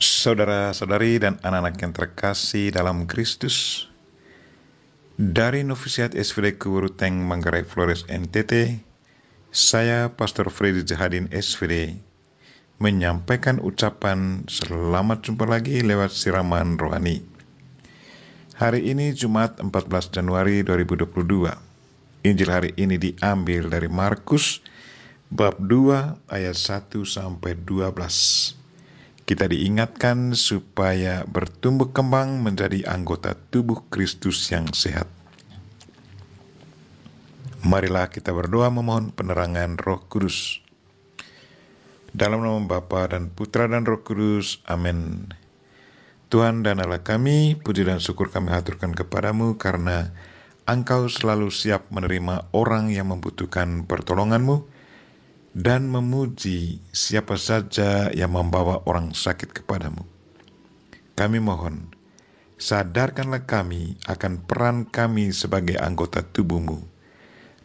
Saudara-saudari dan anak-anak yang terkasih dalam Kristus, dari Novisiat SVD Kuburuteng Manggarai Flores NTT, saya Pastor Freddy Jahadin SVD menyampaikan ucapan selamat jumpa lagi lewat siraman rohani. Hari ini Jumat 14 Januari 2022. Injil hari ini diambil dari Markus bab 2 ayat 1 sampai 12. Kita diingatkan supaya bertumbuh kembang menjadi anggota tubuh Kristus yang sehat. Marilah kita berdoa memohon penerangan Roh Kudus. Dalam nama Bapa dan Putra dan Roh Kudus, amin. Tuhan dan Allah kami, puji dan syukur kami haturkan kepadamu karena Engkau selalu siap menerima orang yang membutuhkan pertolongan-Mu dan memuji siapa saja yang membawa orang sakit kepadamu. Kami mohon, sadarkanlah kami akan peran kami sebagai anggota tubuh-Mu,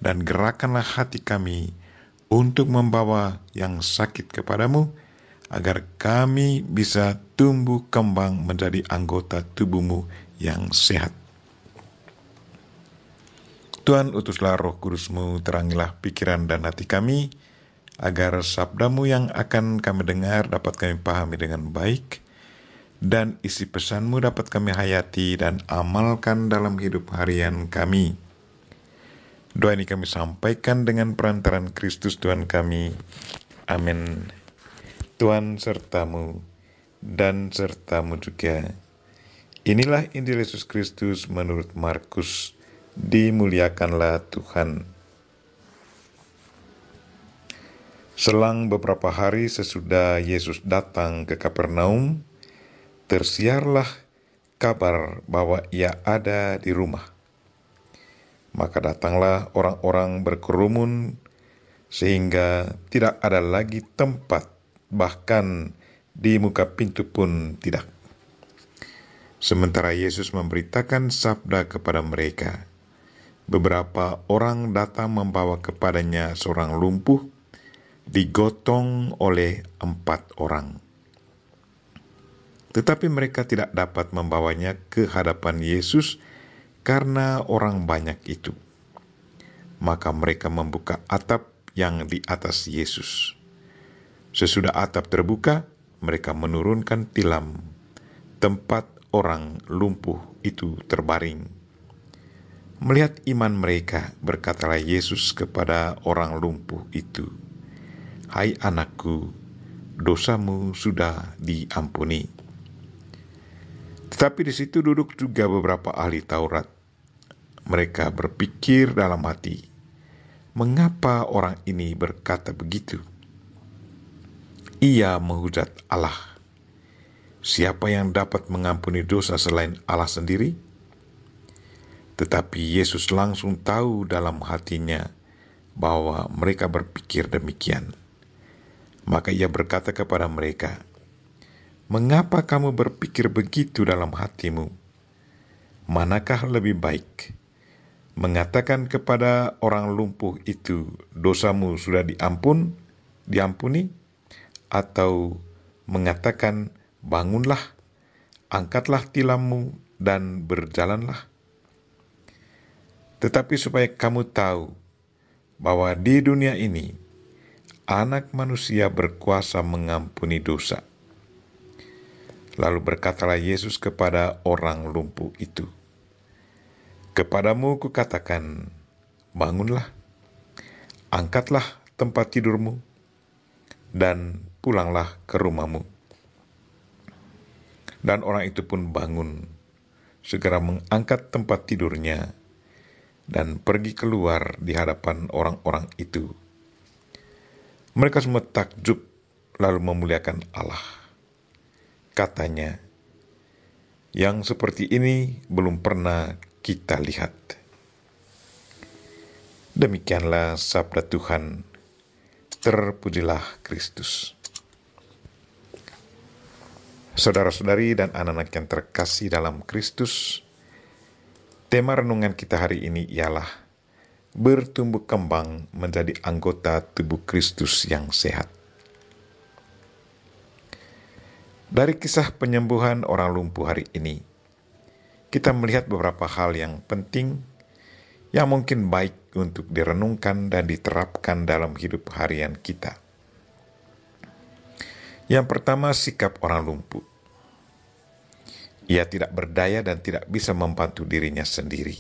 dan gerakkanlah hati kami untuk membawa yang sakit kepadamu, agar kami bisa tumbuh kembang menjadi anggota tubuh-Mu yang sehat. Tuhan, utuslah Roh Kudus-Mu, terangilah pikiran dan hati kami, agar sabda-Mu yang akan kami dengar dapat kami pahami dengan baik, dan isi pesan-Mu dapat kami hayati dan amalkan dalam hidup harian kami. Doa ini kami sampaikan dengan perantaran Kristus Tuhan kami. Amin. Tuhan sertamu dan sertamu juga. Inilah Injil Yesus Kristus menurut Markus. Dimuliakanlah Tuhan. Selang beberapa hari sesudah Yesus datang ke Kapernaum, tersiarlah kabar bahwa ia ada di rumah. Maka datanglah orang-orang berkerumun sehingga tidak ada lagi tempat, bahkan di muka pintu pun tidak. Sementara Yesus memberitakan sabda kepada mereka, beberapa orang datang membawa kepadanya seorang lumpuh, digotong oleh 4 orang. Tetapi mereka tidak dapat membawanya ke hadapan Yesus karena orang banyak itu. Maka mereka membuka atap yang di atas Yesus. Sesudah atap terbuka, mereka menurunkan tilam tempat orang lumpuh itu terbaring. Melihat iman mereka, berkatalah Yesus kepada orang lumpuh itu, "Hai anakku, dosamu sudah diampuni." Tetapi di situ duduk juga beberapa ahli Taurat. Mereka berpikir dalam hati, mengapa orang ini berkata begitu? Ia menghujat Allah. Siapa yang dapat mengampuni dosa selain Allah sendiri? Tetapi Yesus langsung tahu dalam hatinya bahwa mereka berpikir demikian. Maka ia berkata kepada mereka, "Mengapa kamu berpikir begitu dalam hatimu? Manakah lebih baik, mengatakan kepada orang lumpuh itu, dosamu sudah diampuni, atau mengatakan, bangunlah, angkatlah tilammu dan berjalanlah? Tetapi supaya kamu tahu bahwa di dunia ini Anak manusia berkuasa mengampuni dosa." Lalu berkatalah Yesus kepada orang lumpuh itu, "Kepadamu kukatakan, bangunlah, angkatlah tempat tidurmu, dan pulanglah ke rumahmu." Dan orang itu pun bangun, segera mengangkat tempat tidurnya, dan pergi keluar di hadapan orang-orang itu. Mereka semua takjub lalu memuliakan Allah. Katanya, "Yang seperti ini belum pernah kita lihat." Demikianlah sabda Tuhan. Terpujilah Kristus. Saudara-saudari dan anak-anak yang terkasih dalam Kristus, tema renungan kita hari ini ialah bertumbuh kembang menjadi anggota tubuh Kristus yang sehat. Dari kisah penyembuhan orang lumpuh hari ini, kita melihat beberapa hal yang penting yang mungkin baik untuk direnungkan dan diterapkan dalam hidup harian kita. Yang pertama, sikap orang lumpuh. Ia tidak berdaya dan tidak bisa membantu dirinya sendiri.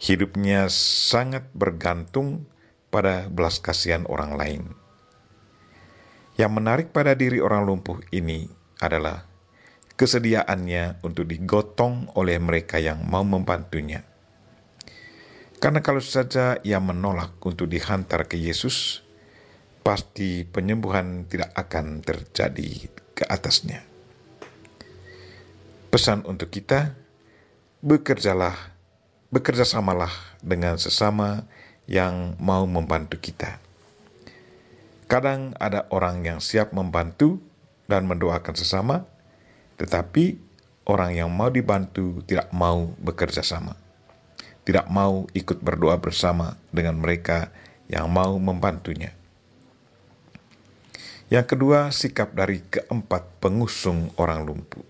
Hidupnya sangat bergantung pada belas kasihan orang lain. Yang menarik pada diri orang lumpuh ini adalah kesediaannya untuk digotong oleh mereka yang mau membantunya. Karena kalau saja ia menolak untuk dihantar ke Yesus, pasti penyembuhan tidak akan terjadi ke atasnya. Pesan untuk kita, bekerjasamalah dengan sesama yang mau membantu kita. Kadang ada orang yang siap membantu dan mendoakan sesama, tetapi orang yang mau dibantu tidak mau bekerja sama, tidak mau ikut berdoa bersama dengan mereka yang mau membantunya. Yang kedua, sikap dari keempat pengusung orang lumpuh.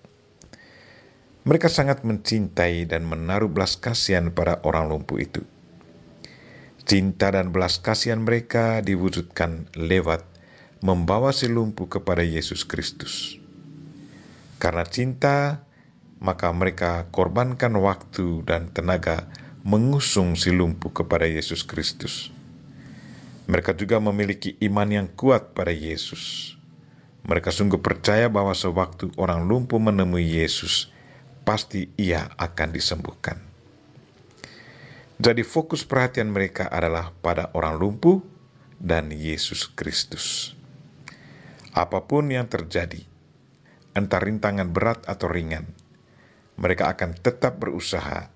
Mereka sangat mencintai dan menaruh belas kasihan pada orang lumpuh itu. Cinta dan belas kasihan mereka diwujudkan lewat membawa si lumpuh kepada Yesus Kristus. Karena cinta, maka mereka korbankan waktu dan tenaga mengusung si lumpuh kepada Yesus Kristus. Mereka juga memiliki iman yang kuat pada Yesus. Mereka sungguh percaya bahwa sewaktu orang lumpuh menemui Yesus, pasti ia akan disembuhkan. Jadi fokus perhatian mereka adalah pada orang lumpuh dan Yesus Kristus. Apapun yang terjadi, entah rintangan berat atau ringan, mereka akan tetap berusaha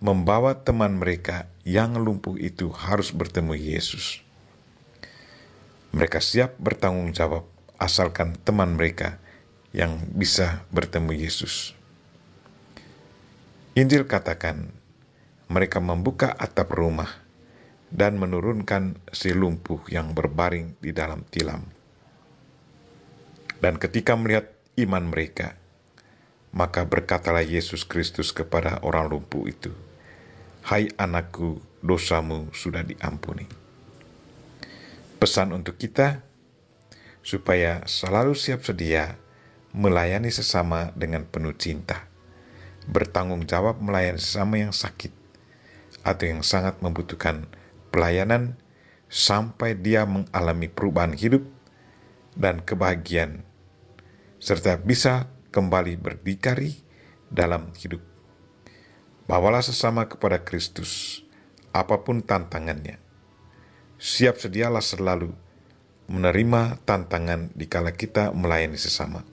membawa teman mereka yang lumpuh itu harus bertemu Yesus. Mereka siap bertanggung jawab asalkan teman mereka yang bisa bertemu Yesus. Injil katakan, mereka membuka atap rumah dan menurunkan si lumpuh yang berbaring di dalam tilam. Dan ketika melihat iman mereka, maka berkatalah Yesus Kristus kepada orang lumpuh itu, "Hai anakku, dosamu sudah diampuni." Pesan untuk kita, supaya selalu siap sedia melayani sesama dengan penuh cinta, bertanggung jawab melayani sesama yang sakit atau yang sangat membutuhkan pelayanan sampai dia mengalami perubahan hidup dan kebahagiaan, serta bisa kembali berdikari dalam hidup. Bawalah sesama kepada Kristus, apapun tantangannya. Siap sedialah selalu menerima tantangan dikala kita melayani sesama.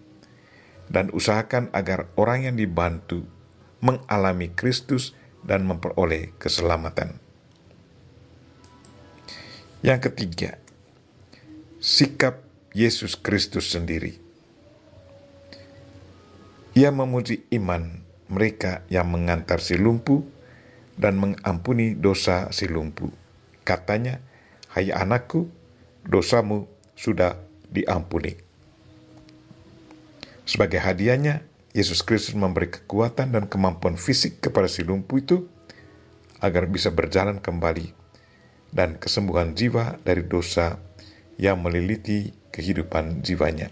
Dan usahakan agar orang yang dibantu mengalami Kristus dan memperoleh keselamatan. Yang ketiga, sikap Yesus Kristus sendiri. Ia memuji iman mereka yang mengantar si lumpuh dan mengampuni dosa si lumpuh. Katanya, "Hai anakku, dosamu sudah diampuni." Sebagai hadiahnya, Yesus Kristus memberi kekuatan dan kemampuan fisik kepada si lumpuh itu agar bisa berjalan kembali dan kesembuhan jiwa dari dosa yang meliliti kehidupan jiwanya.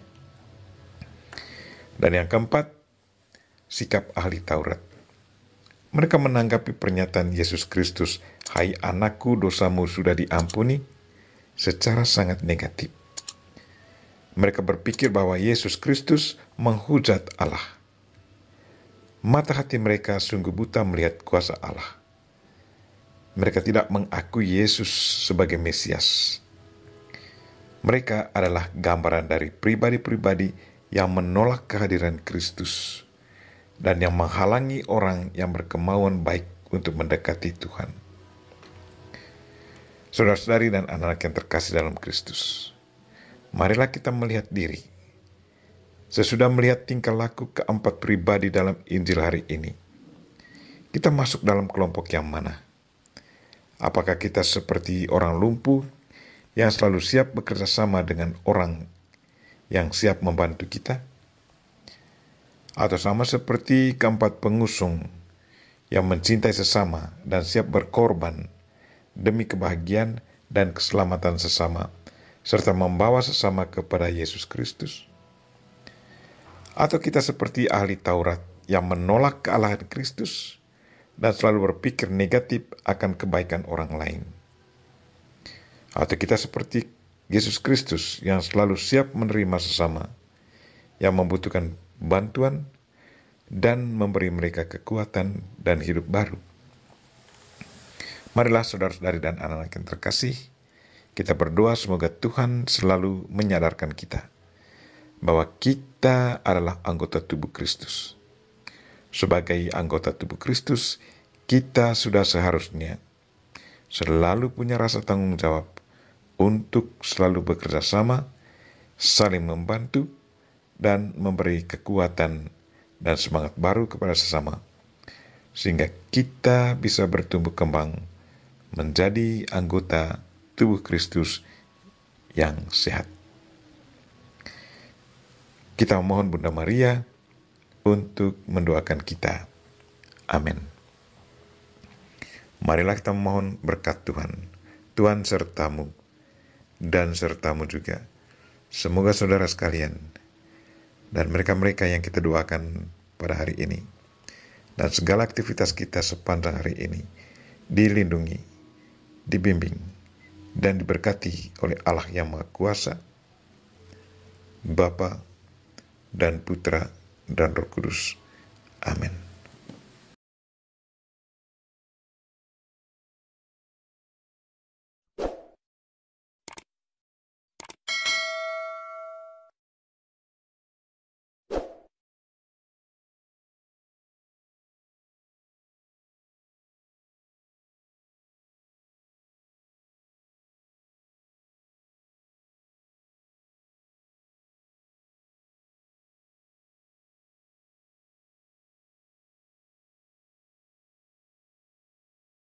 Dan yang keempat, sikap ahli Taurat. Mereka menanggapi pernyataan Yesus Kristus, "Hai anakku, dosamu sudah diampuni," secara sangat negatif. Mereka berpikir bahwa Yesus Kristus menghujat Allah. Mata hati mereka sungguh buta melihat kuasa Allah. Mereka tidak mengakui Yesus sebagai Mesias. Mereka adalah gambaran dari pribadi-pribadi yang menolak kehadiran Kristus dan yang menghalangi orang yang berkemauan baik untuk mendekati Tuhan. Saudara-saudari dan anak-anak yang terkasih dalam Kristus, marilah kita melihat diri. Sesudah melihat tingkah laku keempat pribadi dalam Injil hari ini, kita masuk dalam kelompok yang mana? Apakah kita seperti orang lumpuh yang selalu siap bekerja sama dengan orang yang siap membantu kita? Atau sama seperti keempat pengusung yang mencintai sesama dan siap berkorban demi kebahagiaan dan keselamatan sesama, serta membawa sesama kepada Yesus Kristus? Atau kita seperti ahli Taurat yang menolak kealahan Kristus dan selalu berpikir negatif akan kebaikan orang lain? Atau kita seperti Yesus Kristus yang selalu siap menerima sesama yang membutuhkan bantuan dan memberi mereka kekuatan dan hidup baru? Marilah saudara-saudari dan anak-anak yang terkasih, kita berdoa semoga Tuhan selalu menyadarkan kita bahwa kita adalah anggota tubuh Kristus. Sebagai anggota tubuh Kristus, kita sudah seharusnya selalu punya rasa tanggung jawab untuk selalu bekerja sama, saling membantu, dan memberi kekuatan dan semangat baru kepada sesama, sehingga kita bisa bertumbuh kembang menjadi anggota tubuh Kristus yang sehat. Kita memohon Bunda Maria untuk mendoakan kita. Amin. Marilah kita memohon berkat Tuhan. Tuhan sertamu dan sertamu juga. Semoga saudara sekalian dan mereka-mereka yang kita doakan pada hari ini dan segala aktivitas kita sepanjang hari ini dilindungi, dibimbing, dan diberkati oleh Allah yang Maha Kuasa, Bapa dan Putra dan Roh Kudus. Amin.